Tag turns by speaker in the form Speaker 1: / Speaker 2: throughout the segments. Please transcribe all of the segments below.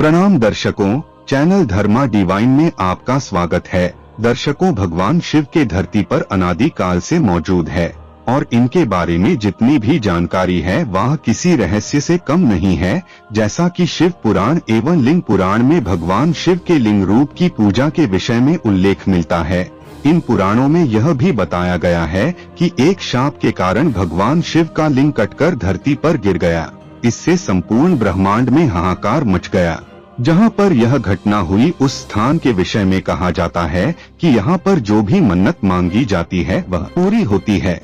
Speaker 1: प्रणाम दर्शकों, चैनल धर्मा डिवाइन में आपका स्वागत है। दर्शकों, भगवान शिव के धरती पर अनादि काल से मौजूद है और इनके बारे में जितनी भी जानकारी है वह किसी रहस्य से कम नहीं है। जैसा कि शिव पुराण एवं लिंग पुराण में भगवान शिव के लिंग रूप की पूजा के विषय में उल्लेख मिलता है। इन पुराणों में यह भी बताया गया है कि एक शाप के कारण भगवान शिव का लिंग कटकर धरती पर गिर गया। इससे संपूर्ण ब्रह्मांड में हाहाकार मच गया। जहां पर यह घटना हुई उस स्थान के विषय में कहा जाता है कि यहाँ पर जो भी मन्नत मांगी जाती है वह पूरी होती है।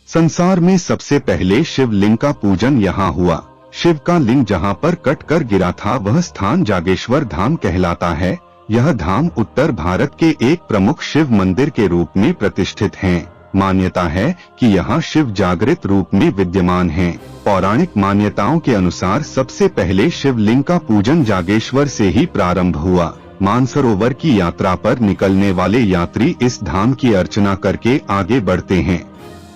Speaker 1: संसार में सबसे पहले शिवलिंग का पूजन यहाँ हुआ। शिव का लिंग जहाँ पर कट कर गिरा था वह स्थान जागेश्वर धाम कहलाता है। यह धाम उत्तर भारत के एक प्रमुख शिव मंदिर के रूप में प्रतिष्ठित है। मान्यता है कि यहाँ शिव जागृत रूप में विद्यमान हैं। पौराणिक मान्यताओं के अनुसार सबसे पहले शिवलिंग का पूजन जागेश्वर से ही प्रारंभ हुआ। मानसरोवर की यात्रा पर निकलने वाले यात्री इस धाम की अर्चना करके आगे बढ़ते हैं।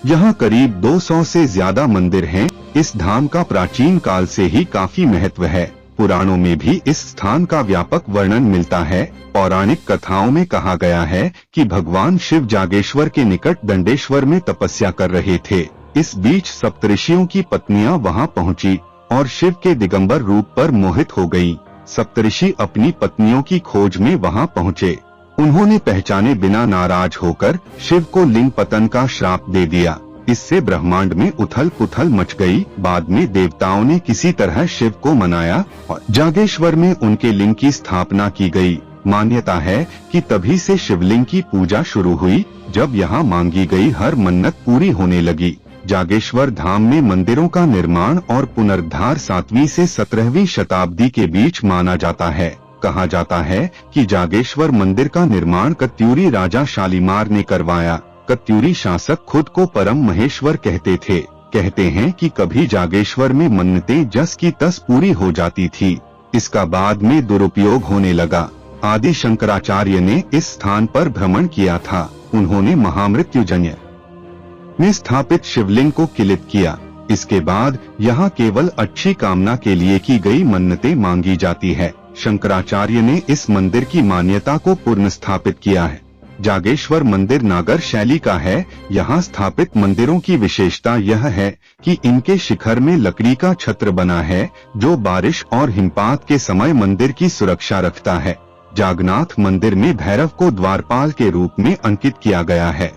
Speaker 1: यहाँ करीब 200 से ज्यादा मंदिर हैं। इस धाम का प्राचीन काल से ही काफी महत्व है। पुराणों में भी इस स्थान का व्यापक वर्णन मिलता है। पौराणिक कथाओं में कहा गया है कि भगवान शिव जागेश्वर के निकट दंडेश्वर में तपस्या कर रहे थे। इस बीच सप्तऋषियों की पत्नियां वहां पहुंची और शिव के दिगंबर रूप पर मोहित हो गईं। सप्तऋषि अपनी पत्नियों की खोज में वहां पहुंचे। उन्होंने पहचाने बिना नाराज होकर शिव को लिंग पतन का श्राप दे दिया। इससे ब्रह्मांड में उथल पुथल मच गई। बाद में देवताओं ने किसी तरह शिव को मनाया और जागेश्वर में उनके लिंग की स्थापना की गई। मान्यता है कि तभी से शिवलिंग की पूजा शुरू हुई। जब यहाँ मांगी गई हर मन्नत पूरी होने लगी। जागेश्वर धाम में मंदिरों का निर्माण और पुनरुद्धार 7वीं से 17वीं शताब्दी के बीच माना जाता है। कहा जाता है कि जागेश्वर मंदिर का निर्माण कत्यूरी राजा शालीमार ने करवाया। कत्यूरी शासक खुद को परम महेश्वर कहते थे। कहते हैं कि कभी जागेश्वर में मन्नतें जस की तस पूरी हो जाती थी। इसका बाद में दुरुपयोग होने लगा। आदि शंकराचार्य ने इस स्थान पर भ्रमण किया था। उन्होंने महामृत्युंजय में स्थापित शिवलिंग को किलित किया। इसके बाद यहाँ केवल अच्छी कामना के लिए की गई मन्नतें मांगी जाती है। शंकराचार्य ने इस मंदिर की मान्यता को पुनर्स्थापित किया है। जागेश्वर मंदिर नागर शैली का है। यहाँ स्थापित मंदिरों की विशेषता यह है कि इनके शिखर में लकड़ी का छत्र बना है जो बारिश और हिमपात के समय मंदिर की सुरक्षा रखता है। जागनाथ मंदिर में भैरव को द्वारपाल के रूप में अंकित किया गया है।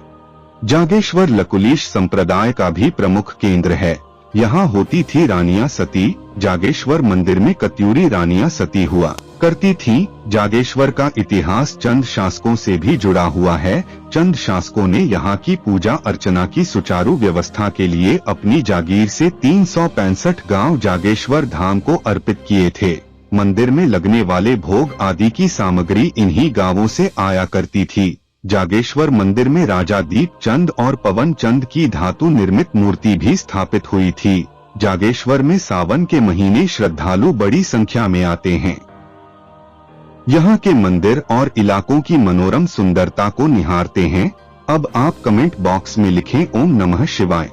Speaker 1: जागेश्वर लकुलीश संप्रदाय का भी प्रमुख केंद्र है। यहाँ होती थी रानियां सती। जागेश्वर मंदिर में कत्यूरी रानियां सती हुआ करती थीं। जागेश्वर का इतिहास चंद शासकों से भी जुड़ा हुआ है। चंद शासकों ने यहाँ की पूजा अर्चना की सुचारू व्यवस्था के लिए अपनी जागीर से 365 गांव जागेश्वर धाम को अर्पित किए थे। मंदिर में लगने वाले भोग आदि की सामग्री इन्हीं गांवों से आया करती थी। जागेश्वर मंदिर में राजा दीप चंद और पवन चंद की धातु निर्मित मूर्ति भी स्थापित हुई थी। जागेश्वर में सावन के महीने श्रद्धालु बड़ी संख्या में आते हैं। यहाँ के मंदिर और इलाकों की मनोरम सुंदरता को निहारते हैं। अब आप कमेंट बॉक्स में लिखें ओम नमः शिवाय।